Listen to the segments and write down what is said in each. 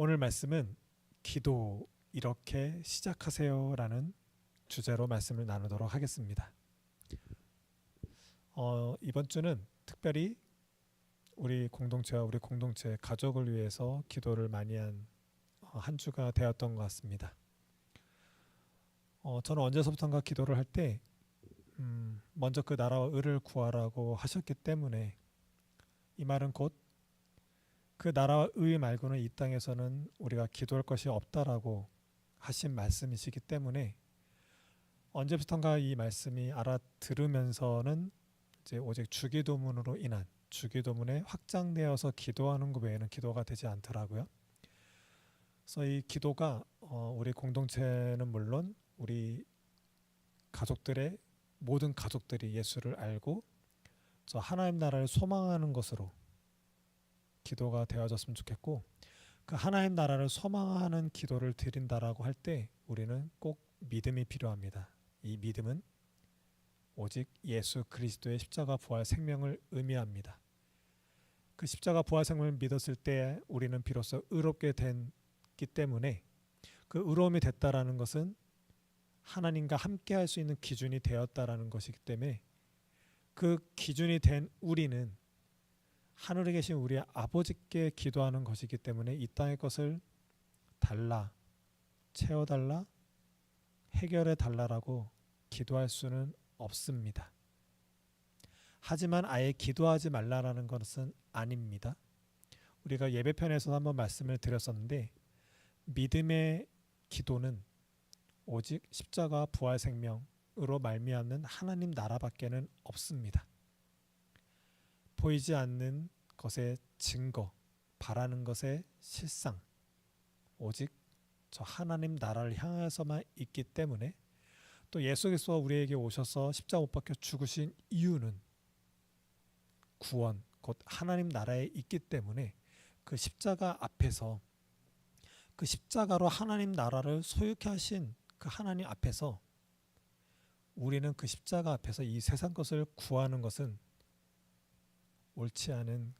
오늘 말씀은 기도 이렇게 시작하세요라는 주제로 말씀을 나누도록 하겠습니다. 이번 주는 특별히 우리 공동체와 우리 공동체 가족을 위해서 기도를 많이 한 주가 되었던 것 같습니다. 저는 언제서부턴가 기도를 할 때 먼저 그 나라와 의를 구하라고 하셨기 때문에 이 말은 곧 그 나라와 의 말고는 이 땅에서는 우리가 기도할 것이 없다라고 하신 말씀이시기 때문에 언제부턴가 이 말씀이 알아들으면서는 이제 오직 주기도문으로 인한 주기도문에 확장되어서 기도하는 것 외에는 기도가 되지 않더라고요. 그래서 이 기도가 우리 공동체는 물론 우리 가족들의 모든 가족들이 예수를 알고 저 하나님 나라를 소망하는 것으로 기도가 되어졌으면 좋겠고, 그 하나님 나라를 소망하는 기도를 드린다라고 할 때 우리는 꼭 믿음이 필요합니다. 이 믿음은 오직 예수 그리스도의 십자가 부활 생명을 의미합니다. 그 십자가 부활 생명을 믿었을 때 우리는 비로소 의롭게 됐기 때문에, 그 의로움이 됐다라는 것은 하나님과 함께 할 수 있는 기준이 되었다라는 것이기 때문에, 그 기준이 된 우리는 하늘에 계신 우리 아버지께 기도하는 것이기 때문에 이 땅의 것을 달라, 채워달라, 해결해달라고 기도할 수는 없습니다. 하지만 아예 기도하지 말라라는 것은 아닙니다. 우리가 예배편에서 한번 말씀을 드렸었는데, 믿음의 기도는 오직 십자가 부활 생명으로 말미암는 하나님 나라밖에는 없습니다. 보이지 않는 것의 증거, 바라는 것의 실상, 오직 저 하나님 나라를 향해서만 있기 때문에, 또 예수 그리스도가 우리에게 오셔서 십자가 못 박혀 죽으신 이유는 구원, 곧 하나님 나라에 있기 때문에 그 십자가 앞에서, 그 십자가로 하나님 나라를 소유케 하신 그 하나님 앞에서 우리는 그 십자가 앞에서 이 세상 것을 구하는 것은 옳지 않은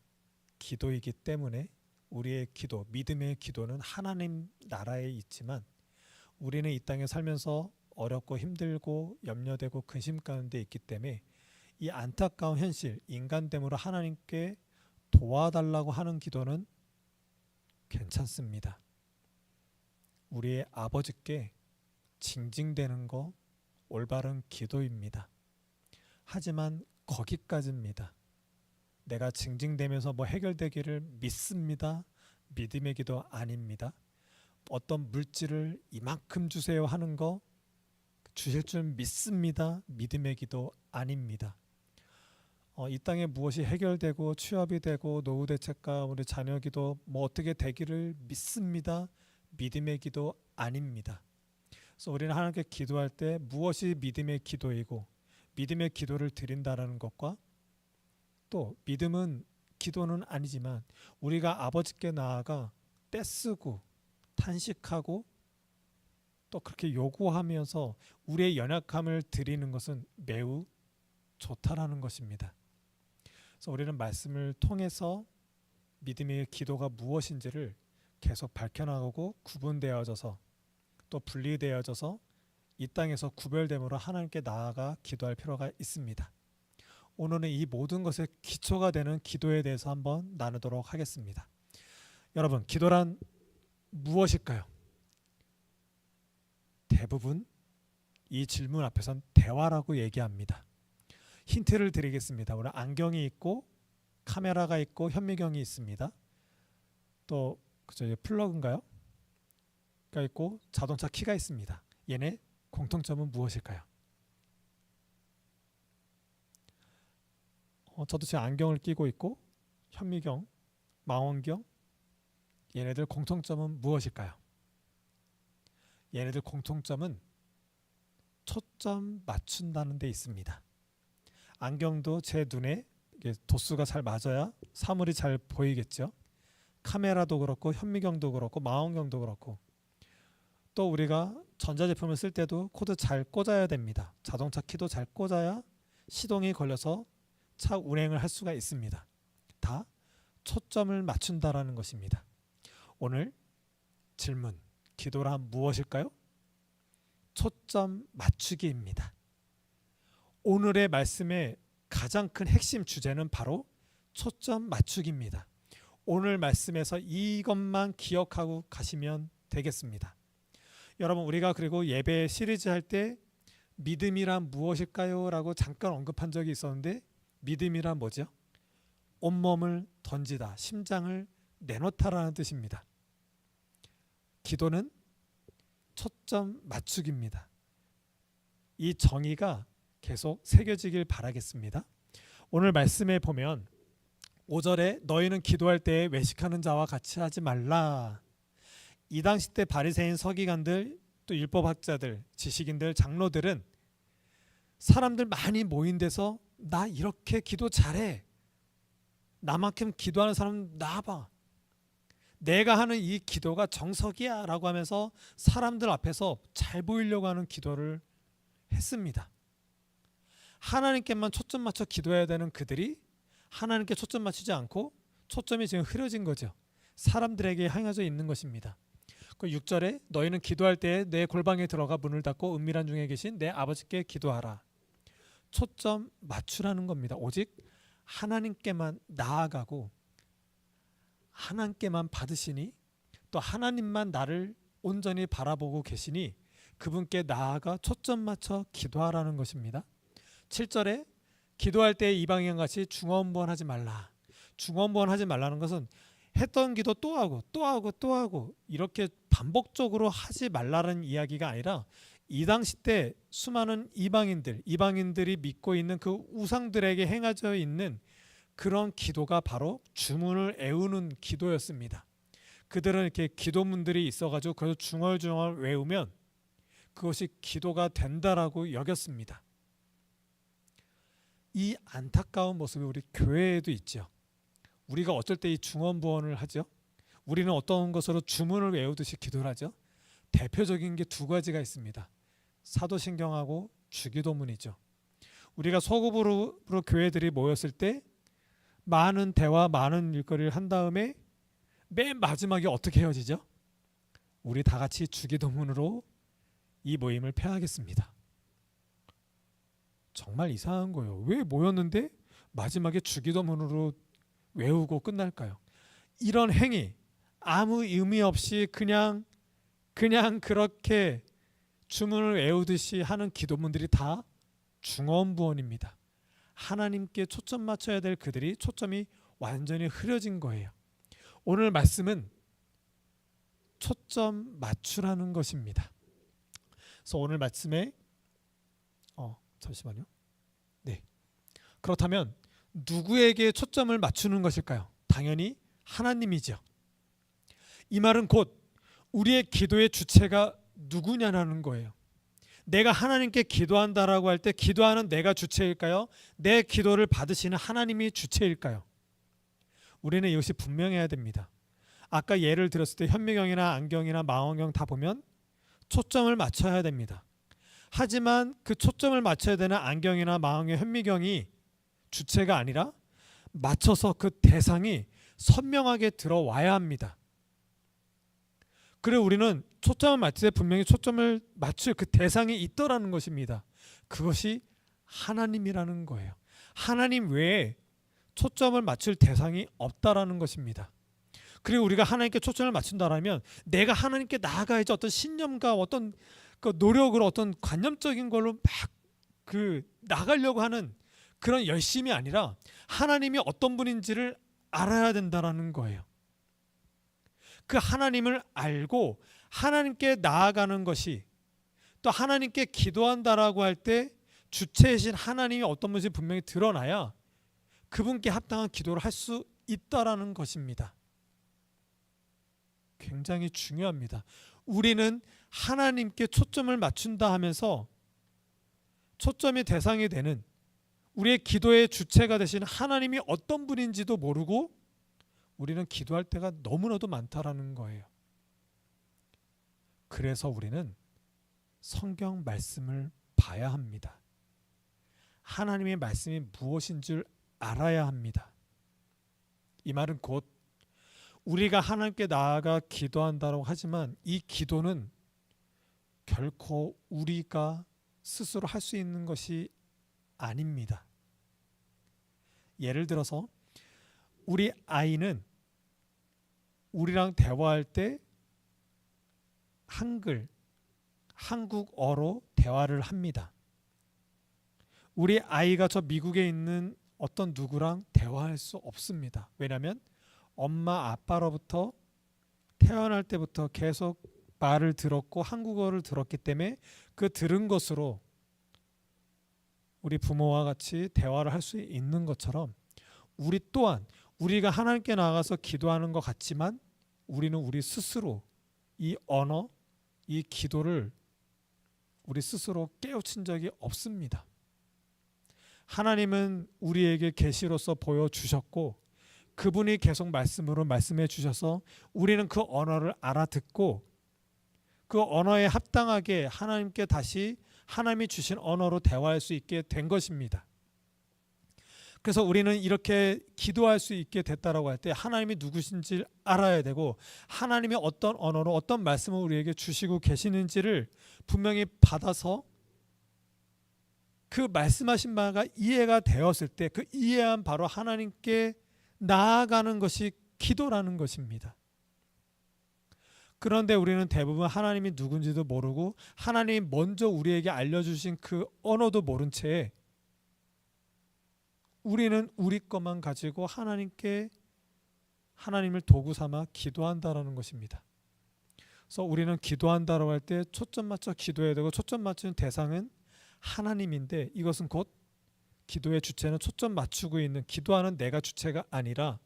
기도이기 때문에, 우리의 기도, 믿음의 기도는 하나님 나라에 있지만 우리는 이 땅에 살면서 어렵고 힘들고 염려되고 근심 가운데 있기 때문에 이 안타까운 현실, 인간됨으로 하나님께 도와달라고 하는 기도는 괜찮습니다. 우리의 아버지께 징징대는 거 올바른 기도입니다. 하지만 거기까지입니다. 내가 징징대면서 해결되기를 믿습니다. 믿음의 기도 아닙니다. 어떤 물질을 이만큼 주세요 하는 거 주실 줄 믿습니다. 믿음의 기도 아닙니다. 이 땅에 무엇이 해결되고 취업이 되고 노후 대책과 우리 자녀 기도 어떻게 되기를 믿습니다. 믿음의 기도 아닙니다. 그래서 우리는 하나님께 기도할 때 무엇이 믿음의 기도이고 믿음의 기도를 드린다라는 것과, 또 믿음은 기도는 아니지만 우리가 아버지께 나아가 떼쓰고 탄식하고 또 그렇게 요구하면서 우리의 연약함을 드리는 것은 매우 좋다라는 것입니다. 그래서 우리는 말씀을 통해서 믿음의 기도가 무엇인지를 계속 밝혀나가고 구분되어져서 또 분리되어져서 이 땅에서 구별됨으로 하나님께 나아가 기도할 필요가 있습니다. 오늘은 이 모든 것의 기초가 되는 기도에 대해서 한번 나누도록 하겠습니다. 여러분, 기도란 무엇일까요? 대부분 이 질문 앞에선 대화라고 얘기합니다. 힌트를 드리겠습니다. 우리 안경이 있고 카메라가 있고 현미경이 있습니다. 또 플러그인가요? 가 있고 자동차 키가 있습니다. 얘네 공통점은 무엇일까요? 저도 제 안경을 끼고 있고 현미경, 망원경, 얘네들 공통점은 무엇일까요? 얘네들 공통점은 초점 맞춘다는 데 있습니다. 안경도 제 눈에 도수가 잘 맞아야 사물이 잘 보이겠죠. 카메라도 그렇고 현미경도 그렇고 망원경도 그렇고, 또 우리가 전자제품을 쓸 때도 코드 잘 꽂아야 됩니다. 자동차 키도 잘 꽂아야 시동이 걸려서 차 운행을 할 수가 있습니다. 다 초점을 맞춘다라는 것입니다. 오늘 질문, 기도란 무엇일까요? 초점 맞추기입니다. 오늘의 말씀의 가장 큰 핵심 주제는 바로 초점 맞추기입니다. 오늘 말씀에서 이것만 기억하고 가시면 되겠습니다. 여러분, 우리가 그리고 예배 시리즈 할 때 믿음이란 무엇일까요? 라고 잠깐 언급한 적이 있었는데, 믿음이란 뭐죠? 온몸을 던지다, 심장을 내놓다라는 뜻입니다. 기도는 초점 맞추기입니다. 이 정의가 계속 새겨지길 바라겠습니다. 오늘 말씀에 보면 5절에 너희는 기도할 때에 외식하는 자와 같이 하지 말라. 이 당시 때 바리새인 서기관들, 또 율법학자들, 지식인들, 장로들은 사람들 많이 모인 데서 나 이렇게 기도 잘해, 나만큼 기도하는 사람 나와봐, 내가 하는 이 기도가 정석이야 라고 하면서 사람들 앞에서 잘 보이려고 하는 기도를 했습니다. 하나님께만 초점 맞춰 기도해야 되는 그들이 하나님께 초점 맞추지 않고 초점이 지금 흐려진 거죠. 사람들에게 향해져 있는 것입니다. 그 6절에 너희는 기도할 때에 내 골방에 들어가 문을 닫고 은밀한 중에 계신 내 아버지께 기도하라. 초점 맞추라는 겁니다. 오직 하나님께만 나아가고 하나님께만 받으시니, 또 하나님만 나를 온전히 바라보고 계시니 그분께 나아가 초점 맞춰 기도하라는 것입니다. 7절에 기도할 때 이방인같이 중언부언하지 말라. 중언부언하지 말라는 것은 했던 기도 또 하고 또 하고 또 하고 이렇게 반복적으로 하지 말라는 이야기가 아니라, 이 당시 때 수많은 이방인들이 믿고 있는 그 우상들에게 행하져 있는 그런 기도가 바로 주문을 애우는 기도였습니다. 그들은 이렇게 기도문들이 있어가지고 그걸 중얼중얼 외우면 그것이 기도가 된다라고 여겼습니다. 이 안타까운 모습이 우리 교회에도 있죠. 우리가 어떨 때 이 중언부언을 하죠? 우리는 어떤 것으로 주문을 외우듯이 기도를 하죠? 대표적인 게 두 가지가 있습니다. 사도신경하고 주기도문이죠. 우리가 소그룹으로 교회들이 모였을 때 많은 대화, 많은 일거리를 한 다음에 맨 마지막에 어떻게 헤어지죠? 우리 다 같이 주기도문으로 이 모임을 폐하겠습니다. 정말 이상한 거예요. 왜 모였는데 마지막에 주기도문으로 외우고 끝날까요? 이런 행위, 아무 의미 없이 그냥 그렇게 주문을 외우듯이 하는 기도문들이 다 중언부언입니다. 하나님께 초점 맞춰야 될 그들이 초점이 완전히 흐려진 거예요. 오늘 말씀은 초점 맞추라는 것입니다. 그래서 오늘 말씀에 잠시만요. 네. 그렇다면 누구에게 초점을 맞추는 것일까요? 당연히 하나님이죠. 이 말은 곧 우리의 기도의 주체가 누구냐라는 거예요. 내가 하나님께 기도한다라고 할 때 기도하는 내가 주체일까요? 내 기도를 받으시는 하나님이 주체일까요? 우리는 이것이 분명해야 됩니다. 아까 예를 들었을 때 현미경이나 안경이나 망원경 다 보면 초점을 맞춰야 됩니다. 하지만 그 초점을 맞춰야 되는 안경이나 망원경, 현미경이 주체가 아니라 맞춰서 그 대상이 선명하게 들어와야 합니다. 그리고 우리는 초점을 맞출 때 분명히 초점을 맞출 그 대상이 있더라는 것입니다. 그것이 하나님이라는 거예요. 하나님 외에 초점을 맞출 대상이 없다라는 것입니다. 그리고 우리가 하나님께 초점을 맞춘다라면 내가 하나님께 나아가야지 어떤 신념과 어떤 그 노력으로 어떤 관념적인 걸로 막 나가려고 하는 그런 열심이 아니라 하나님이 어떤 분인지를 알아야 된다라는 거예요. 그 하나님을 알고 하나님께 나아가는 것이, 또 하나님께 기도한다라고 할 때 주체이신 하나님이 어떤 분인지 분명히 드러나야 그분께 합당한 기도를 할 수 있다라는 것입니다. 굉장히 중요합니다. 우리는 하나님께 초점을 맞춘다 하면서 초점의 대상이 되는 우리의 기도의 주체가 되신 하나님이 어떤 분인지도 모르고 우리는 기도할 때가 너무나도 많다라는 거예요. 그래서 우리는 성경 말씀을 봐야 합니다. 하나님의 말씀이 무엇인 줄 알아야 합니다. 이 말은 곧 우리가 하나님께 나아가 기도한다고 하지만 이 기도는 결코 우리가 스스로 할 수 있는 것이 아닙니다. 예를 들어서 우리 아이는 우리랑 대화할 때 한국어로 대화를 합니다. 우리 아이가 저 미국에 있는 어떤 누구랑 대화할 수 없습니다. 왜냐하면 엄마 아빠로부터 태어날 때부터 계속 말을 들었고 한국어를 들었기 때문에 그 들은 것으로 우리 부모와 같이 대화를 할 수 있는 것처럼 우리 또한 우리가 하나님께 나아가서 기도하는 것 같지만 우리는 우리 스스로 이 언어, 이 기도를 우리 스스로 깨우친 적이 없습니다. 하나님은 우리에게 계시로서 보여주셨고 그분이 계속 말씀으로 말씀해 주셔서 우리는 그 언어를 알아듣고 그 언어에 합당하게 하나님께 다시 하나님이 주신 언어로 대화할 수 있게 된 것입니다. 그래서 우리는 이렇게 기도할 수 있게 됐다라고 할 때 하나님이 누구신지 알아야 되고 하나님이 어떤 언어로 어떤 말씀을 우리에게 주시고 계시는지를 분명히 받아서 그 말씀하신 바가 이해가 되었을 때 그 이해한 바로 하나님께 나아가는 것이 기도라는 것입니다. 그런데 우리는 대부분 하나님이 누군지도 모르고 하나님이 먼저 우리에게 알려주신 그 언어도 모른 채 우리는 우리 것만 가지고 하나님을 도구 삼아 기도한다라는 것입니다. 그래서 우리는 기도한다라고 할 때 초점 맞춰 기도해야 되고 초점 맞추는 대상은 하나님인데 이것은 곧 기도의 주체는 초점 맞추고 있는 기도하는 내가 주체가 아니라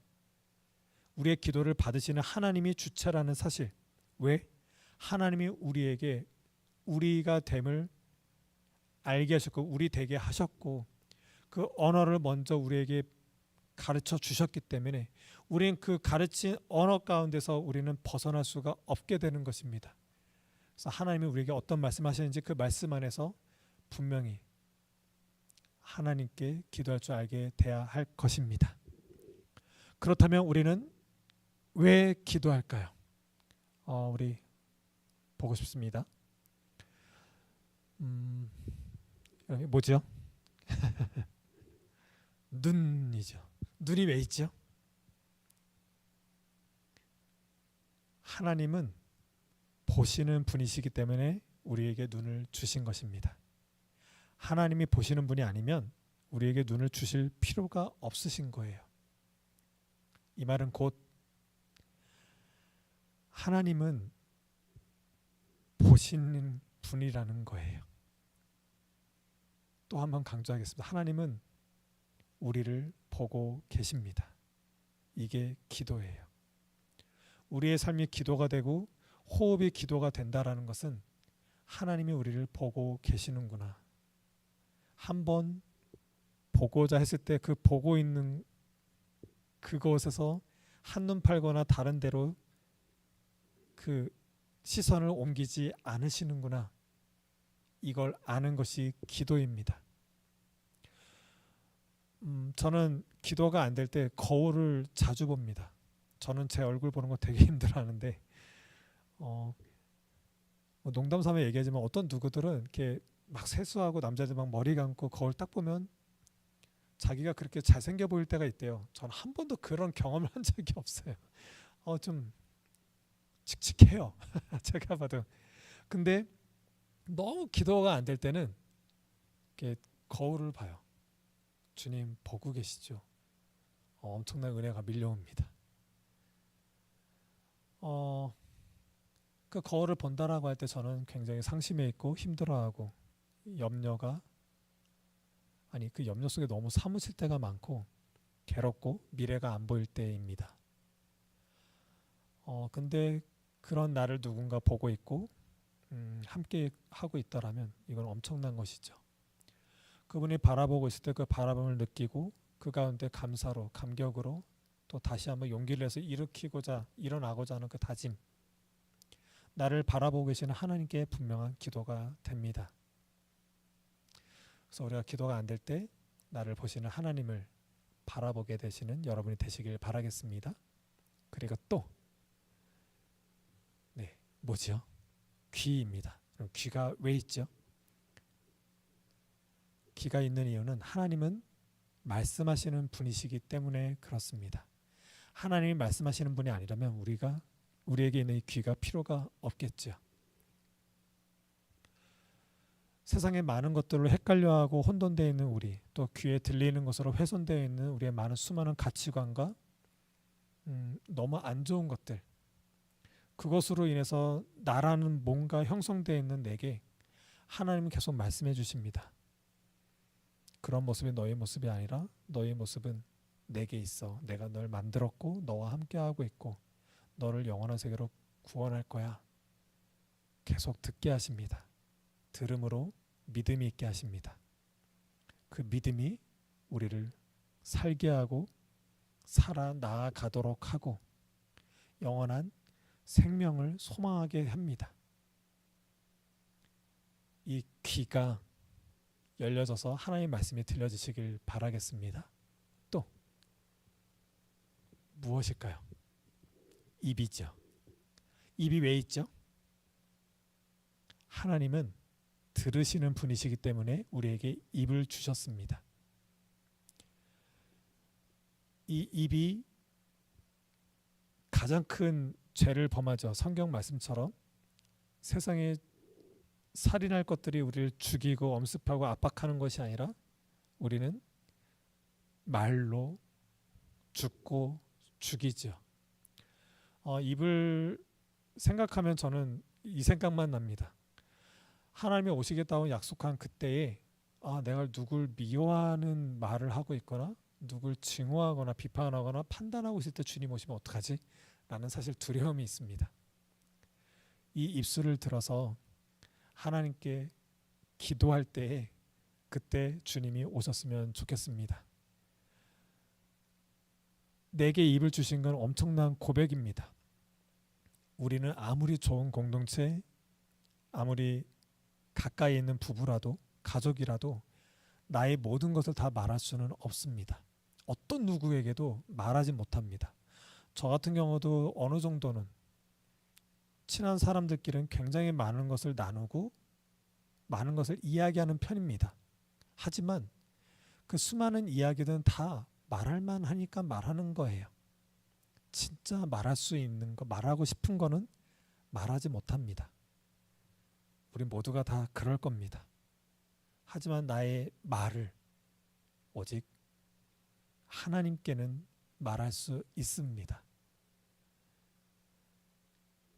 우리의 기도를 받으시는 하나님이 주체라는 사실. 왜? 하나님이 우리에게 우리가 됨을 알게 하셨고 우리 되게 하셨고 그 언어를 먼저 우리에게 가르쳐 주셨기 때문에 우리는 그 가르친 언어 가운데서 우리는 벗어날 수가 없게 되는 것입니다. 그래서 하나님이 우리에게 어떤 말씀하시는지 그 말씀 안에서 분명히 하나님께 기도할 줄 알게 돼야 할 것입니다. 그렇다면 우리는 왜 기도할까요? 우리 보고 싶습니다. 여기 뭐죠? 눈이죠. 눈이 왜 있죠? 하나님은 보시는 분이시기 때문에 우리에게 눈을 주신 것입니다. 하나님이 보시는 분이 아니면 우리에게 눈을 주실 필요가 없으신 거예요. 이 말은 곧 하나님은 보시는 분이라는 거예요. 또 한 번 강조하겠습니다. 하나님은 우리를 보고 계십니다. 이게 기도예요. 우리의 삶이 기도가 되고 호흡이 기도가 된다라는 것은 하나님이 우리를 보고 계시는구나. 한번 보고자 했을 때 그 보고 있는 그곳에서 한눈 팔거나 다른 데로 그 시선을 옮기지 않으시는구나. 이걸 아는 것이 기도입니다. 저는 기도가 안 될 때 거울을 자주 봅니다. 저는 제 얼굴 보는 거 되게 힘들어하는데 뭐 농담 삼아 얘기하지만 어떤 누구들은 이렇게 막 세수하고 남자들 막 머리 감고 거울 딱 보면 자기가 그렇게 잘생겨 보일 때가 있대요. 저는 한 번도 그런 경험을 한 적이 없어요. 좀 칙칙해요. 제가 봐도. 근데 너무 기도가 안 될 때는 이렇게 거울을 봐요. 주님 보고 계시죠? 엄청난 은혜가 밀려옵니다. 그 거울을 본다라고 할 때 저는 굉장히 상심해 있고 힘들어하고 그 염려 속에 너무 사무칠 때가 많고 괴롭고 미래가 안 보일 때입니다. 근데 그런 나를 누군가 보고 있고 함께 하고 있다라면 이건 엄청난 것이죠. 그분이 바라보고 있을 때 그 바라봄을 느끼고 그 가운데 감사로 감격으로 또 다시 한번 용기를 내서 일어나고자 하는 그 다짐, 나를 바라보고 계시는 하나님께 분명한 기도가 됩니다. 그래서 우리가 기도가 안 될 때 나를 보시는 하나님을 바라보게 되시는 여러분이 되시길 바라겠습니다. 그리고 또 뭐지요? 귀입니다. 그럼 귀가 왜 있죠? 귀가 있는 이유는 하나님은 말씀하시는 분이시기 때문에 그렇습니다. 하나님이 말씀하시는 분이 아니라면 우리에게 있는 이 귀가 필요가 없겠죠. 세상의 많은 것들로 헷갈려하고 혼돈되어 있는 우리, 또 귀에 들리는 것으로 훼손되어 있는 우리의 많은 수많은 가치관과 너무 안 좋은 것들, 그것으로 인해서 나라는 뭔가 형성되어 있는 내게 하나님은 계속 말씀해 주십니다. 그런 모습이 너의 모습이 아니라 너의 모습은 내게 있어. 내가 널 만들었고 너와 함께하고 있고 너를 영원한 세계로 구원할 거야. 계속 듣게 하십니다. 들음으로 믿음이 있게 하십니다. 그 믿음이 우리를 살게 하고 살아 나아가도록 하고 영원한 생명을 소망하게 합니다. 이 귀가 열려져서 하나님의 말씀이 들려지시길 바라겠습니다. 또 무엇일까요? 입이죠. 입이 왜 있죠? 하나님은 들으시는 분이시기 때문에 우리에게 입을 주셨습니다. 이 입이 가장 큰 죄를 범하죠. 성경 말씀처럼 세상에 살인할 것들이 우리를 죽이고 엄습하고 압박하는 것이 아니라 우리는 말로 죽고 죽이죠. 입을 생각하면 저는 이 생각만 납니다. 하나님이 오시겠다고 약속한 그때에 내가 누굴 미워하는 말을 하고 있거나 누굴 증오하거나 비판하거나 판단하고 있을 때 주님 오시면 어떡하지? 라는 사실 두려움이 있습니다. 이 입술을 들어서 하나님께 기도할 때에 그때 주님이 오셨으면 좋겠습니다. 내게 입을 주신 건 엄청난 고백입니다. 우리는 아무리 좋은 공동체, 아무리 가까이 있는 부부라도 가족이라도 나의 모든 것을 다 말할 수는 없습니다. 어떤 누구에게도 말하지 못합니다. 저 같은 경우도 어느 정도는 친한 사람들끼리는 굉장히 많은 것을 나누고 많은 것을 이야기하는 편입니다. 하지만 그 수많은 이야기들은 다 말할 만하니까 말하는 거예요. 진짜 말할 수 있는 거, 말하고 싶은 거는 말하지 못합니다. 우리 모두가 다 그럴 겁니다. 하지만 나의 말을 오직 하나님께는 말할 수 있습니다.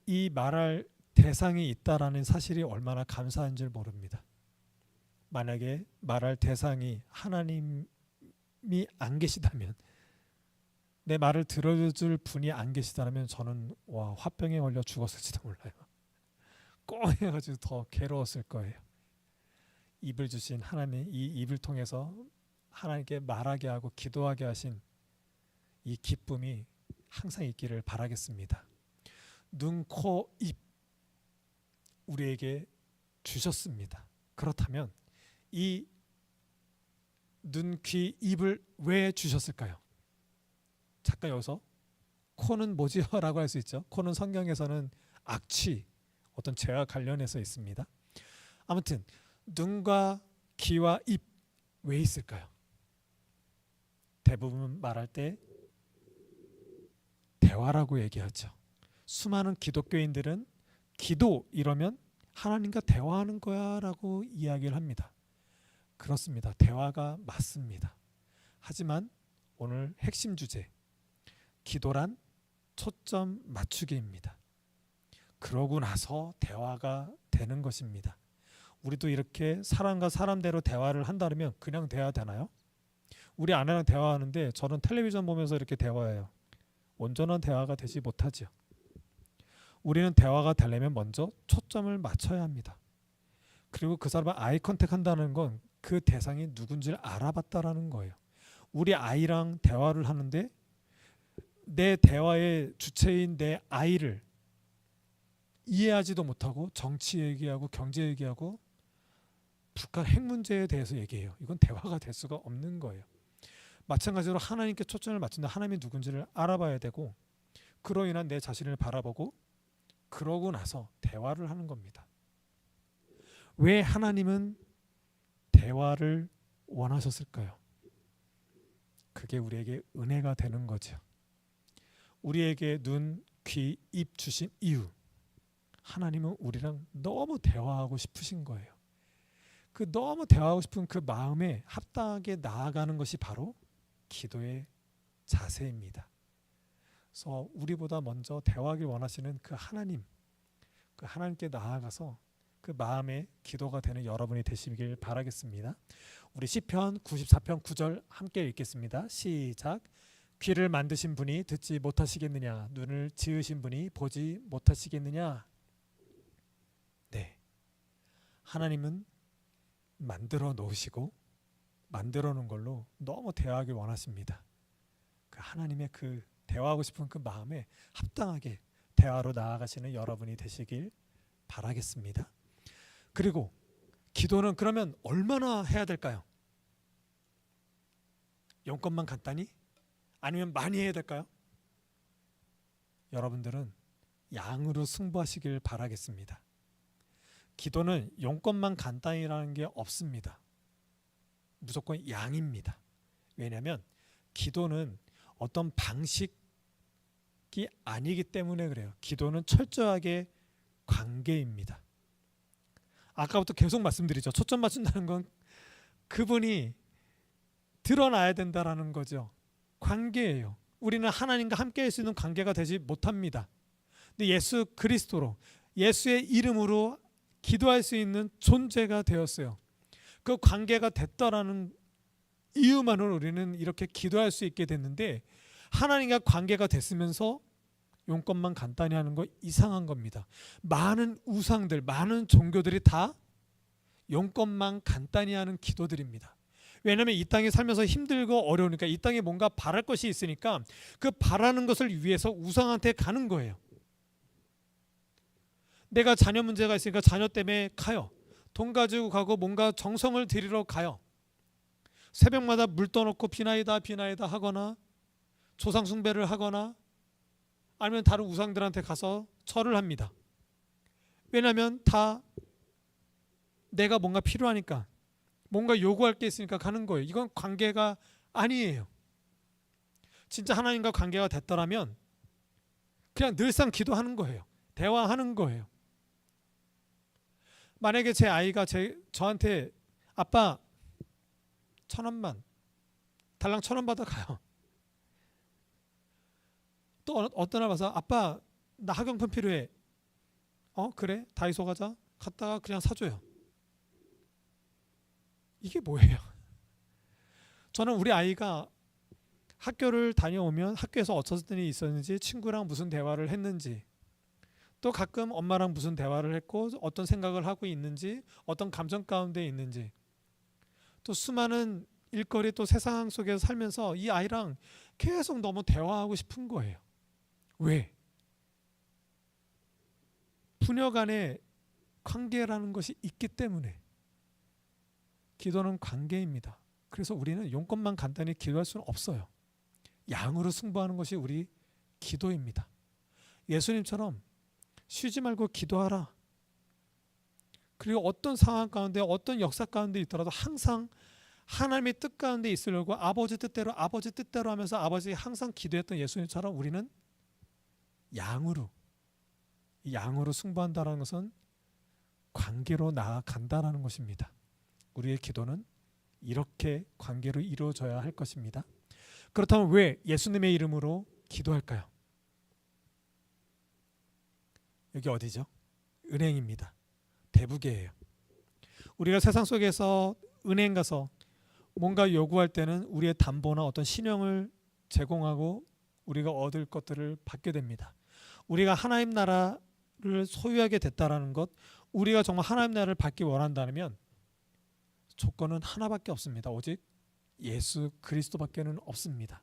이 말할 대상이 있다라는 사실이 얼마나 감사한 줄 모릅니다. 만약에 말할 대상이 하나님이 안 계시다면, 내 말을 들어줄 분이 안 계시다면 저는 화병에 걸려 죽었을지도 몰라요. 꼭 해가지고 더 괴로웠을 거예요. 입을 주신 하나님, 이 입을 통해서 하나님께 말하게 하고 기도하게 하신 이 기쁨이 항상 있기를 바라겠습니다. 눈, 코, 입 우리에게 주셨습니다. 그렇다면 이 눈, 귀, 입을 왜 주셨을까요? 잠깐 여기서 코는 뭐지요? 라고 할 수 있죠. 코는 성경에서는 악취, 어떤 죄와 관련해서 있습니다. 아무튼 눈과 귀와 입 왜 있을까요? 대부분 말할 때 대화라고 얘기하죠. 수많은 기독교인들은 기도 이러면 하나님과 대화하는 거야 라고 이야기를 합니다. 그렇습니다. 대화가 맞습니다. 하지만 오늘 핵심 주제, 기도란 초점 맞추기입니다. 그러고 나서 대화가 되는 것입니다. 우리도 이렇게 사람과 사람대로 대화를 한다면 그냥 대화 되나요? 우리 아내랑 대화하는데 저는 텔레비전 보면서 이렇게 대화해요. 온전한 대화가 되지 못하죠. 우리는 대화가 되려면 먼저 초점을 맞춰야 합니다. 그리고 그 사람과 아이 컨택 한다는 건 그 대상이 누군지를 알아봤다라는 거예요. 우리 아이랑 대화를 하는데 내 대화의 주체인 내 아이를 이해하지도 못하고 정치 얘기하고 경제 얘기하고 북한 핵 문제에 대해서 얘기해요. 이건 대화가 될 수가 없는 거예요. 마찬가지로 하나님께 초점을 맞춘다. 하나님이 누군지를 알아봐야 되고 그로 인한 내 자신을 바라보고 그러고 나서 대화를 하는 겁니다. 왜 하나님은 대화를 원하셨을까요? 그게 우리에게 은혜가 되는 거죠. 우리에게 눈, 귀, 입 주신 이유, 하나님은 우리랑 너무 대화하고 싶으신 거예요. 그 너무 대화하고 싶은 그 마음에 합당하게 나아가는 것이 바로 기도의 자세입니다. 그래서 우리보다 먼저 대화하길 원하시는 그 하나님, 그 하나님께 나아가서 그 마음의 기도가 되는 여러분이 되시길 바라겠습니다. 우리 시편 94편 9절 함께 읽겠습니다. 시작. 귀를 만드신 분이 듣지 못하시겠느냐? 눈을 지으신 분이 보지 못하시겠느냐? 네, 하나님은 만들어 놓으시고 만들어 놓은 걸로 너무 대화하길 원하십니다. 그 하나님의 그 대화하고 싶은 그 마음에 합당하게 대화로 나아가시는 여러분이 되시길 바라겠습니다. 그리고 기도는 그러면 얼마나 해야 될까요? 용건만 간단히? 아니면 많이 해야 될까요? 여러분들은 양으로 승부하시길 바라겠습니다. 기도는 용건만 간단히라는 게 없습니다. 무조건 양입니다. 왜냐하면 기도는 어떤 방식이 아니기 때문에 그래요. 기도는 철저하게 관계입니다. 아까부터 계속 말씀드리죠. 초점 맞춘다는 건 그분이 드러나야 된다라는 거죠. 관계예요. 우리는 하나님과 함께 할 수 있는 관계가 되지 못합니다. 근데 예수 그리스도로, 예수의 이름으로 기도할 수 있는 존재가 되었어요. 그 관계가 됐다라는 이유만으로 우리는 이렇게 기도할 수 있게 됐는데, 하나님과 관계가 됐으면서 용건만 간단히 하는 거 이상한 겁니다. 많은 우상들, 많은 종교들이 다 용건만 간단히 하는 기도들입니다. 왜냐하면 이 땅에 살면서 힘들고 어려우니까, 이 땅에 뭔가 바랄 것이 있으니까 그 바라는 것을 위해서 우상한테 가는 거예요. 내가 자녀 문제가 있으니까 자녀 때문에 가요. 돈 가지고 가고 뭔가 정성을 들이러 가요. 새벽마다 물 떠놓고 비나이다 하거나 조상 숭배를 하거나 아니면 다른 우상들한테 가서 절을 합니다. 왜냐하면 다 내가 뭔가 필요하니까, 뭔가 요구할 게 있으니까 가는 거예요. 이건 관계가 아니에요. 진짜 하나님과 관계가 됐더라면 그냥 늘상 기도하는 거예요. 대화하는 거예요. 만약에 제 아이가 저한테 아빠 1,000원만, 달랑 1,000원 받아 가요. 또 어떤 날 봐서 아빠 나 학용품 필요해. 그래 다이소 가자. 갔다가 그냥 사줘요. 이게 뭐예요? 저는 우리 아이가 학교를 다녀오면 학교에서 어떤 일이 있었는지, 친구랑 무슨 대화를 했는지, 또 가끔 엄마랑 무슨 대화를 했고 어떤 생각을 하고 있는지, 어떤 감정 가운데 있는지, 또 수많은 일거리 또 세상 속에서 살면서 이 아이랑 계속 너무 대화하고 싶은 거예요. 왜? 부녀 간의 관계라는 것이 있기 때문에. 기도는 관계입니다. 그래서 우리는 용건만 간단히 기도할 수는 없어요. 양으로 승부하는 것이 우리 기도입니다. 예수님처럼 쉬지 말고 기도하라. 그리고 어떤 상황 가운데, 어떤 역사 가운데 있더라도 항상 하나님의 뜻 가운데 있으려고 아버지 뜻대로 하면서 아버지 항상 기도했던 예수님처럼 우리는 양으로 승부한다는 것은 관계로 나아간다는 것입니다. 우리의 기도는 이렇게 관계로 이루어져야 할 것입니다. 그렇다면 왜 예수님의 이름으로 기도할까요? 여기 어디죠? 은행입니다. 대부계예요. 우리가 세상 속에서 은행 가서 뭔가 요구할 때는 우리의 담보나 어떤 신용을 제공하고 우리가 얻을 것들을 받게 됩니다. 우리가 하나님 나라를 소유하게 됐다라는 것, 우리가 정말 하나님 나라를 받기 원한다면 조건은 하나밖에 없습니다. 오직 예수 그리스도밖에는 없습니다.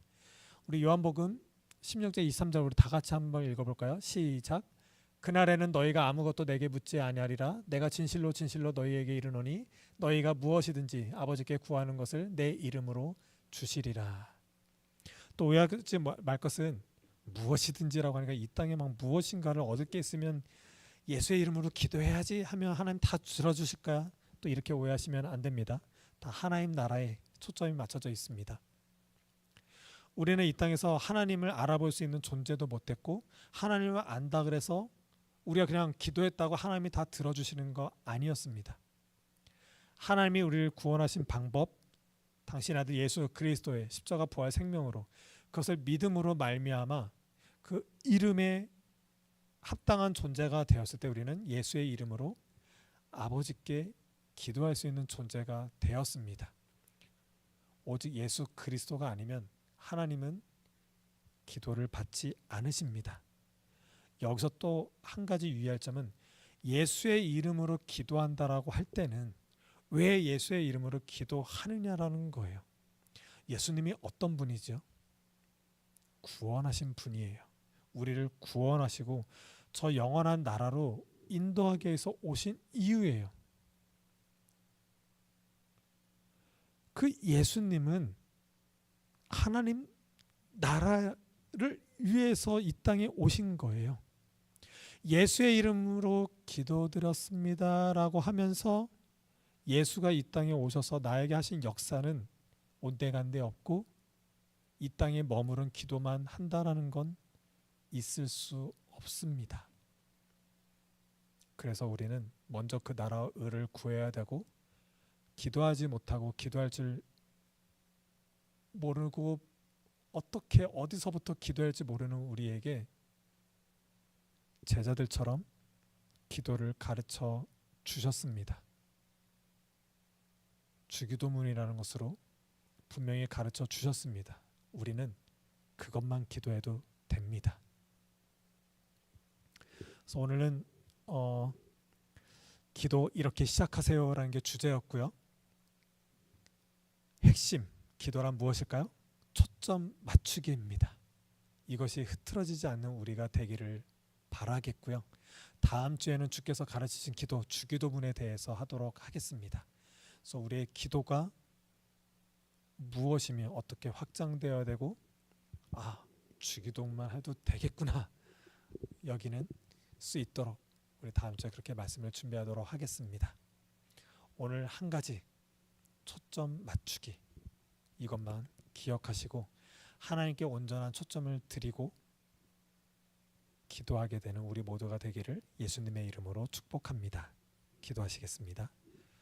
우리 요한복음 16장 23절 우리 다 같이 한번 읽어볼까요? 시작. 그날에는 너희가 아무것도 내게 묻지 아니하리라. 내가 진실로 너희에게 이르노니 너희가 무엇이든지 아버지께 구하는 것을 내 이름으로 주시리라. 또 오해하지 말 것은 무엇이든지라고 하니까 이 땅에 막 무엇인가를 얻을 게 있으면 예수의 이름으로 기도해야지 하면 하나님 다 들어주실까? 또 이렇게 오해하시면 안 됩니다. 다 하나님 나라에 초점이 맞춰져 있습니다. 우리는 이 땅에서 하나님을 알아볼 수 있는 존재도 못했고 하나님을 안다 그래서 우리가 그냥 기도했다고 하나님이 다 들어주시는 거 아니었습니다. 하나님이 우리를 구원하신 방법, 당신 아들 예수 그리스도의 십자가 부활 생명으로 그것을 믿음으로 말미암아 그 이름에 합당한 존재가 되었을 때 우리는 예수의 이름으로 아버지께 기도할 수 있는 존재가 되었습니다. 오직 예수 그리스도가 아니면 하나님은 기도를 받지 않으십니다. 여기서 또 한 가지 유의할 점은 예수의 이름으로 기도한다라고 할 때는 왜 예수의 이름으로 기도하느냐라는 거예요. 예수님이 어떤 분이죠? 구원하신 분이에요. 우리를 구원하시고 저 영원한 나라로 인도하기 위해서 오신 이유예요. 그 예수님은 하나님 나라를 위해서 이 땅에 오신 거예요. 예수의 이름으로 기도드렸습니다라고 하면서 예수가 이 땅에 오셔서 나에게 하신 역사는 온데간데 없고 이 땅에 머무른 기도만 한다라는 건 있을 수 없습니다. 그래서 우리는 먼저 그 나라와 의를 구해야 되고 기도하지 못하고 기도할 줄 모르고 어떻게 어디서부터 기도할지 모르는 우리에게 제자들처럼 기도를 가르쳐 주셨습니다. 주기도문이라는 것으로 분명히 가르쳐 주셨습니다. 우리는 그것만 기도해도 됩니다. 그래서 오늘은 기도 이렇게 시작하세요라는 게 주제였고요. 핵심 기도란 무엇일까요? 초점 맞추기입니다. 이것이 흐트러지지 않는 우리가 되기를 바라겠고요. 다음 주에는 주께서 가르치신 기도 주기도문에 대해서 하도록 하겠습니다. 그래서 우리의 기도가 무엇이며 어떻게 확장되어야 되고 주기도문만 해도 되겠구나 여기는 수 있도록 우리 다음 주에 그렇게 말씀을 준비하도록 하겠습니다. 오늘 한 가지 초점 맞추기 이것만 기억하시고 하나님께 온전한 초점을 드리고 기도하게 되는 우리 모두가 되기를 예수님의 이름으로 축복합니다. 기도하시겠습니다.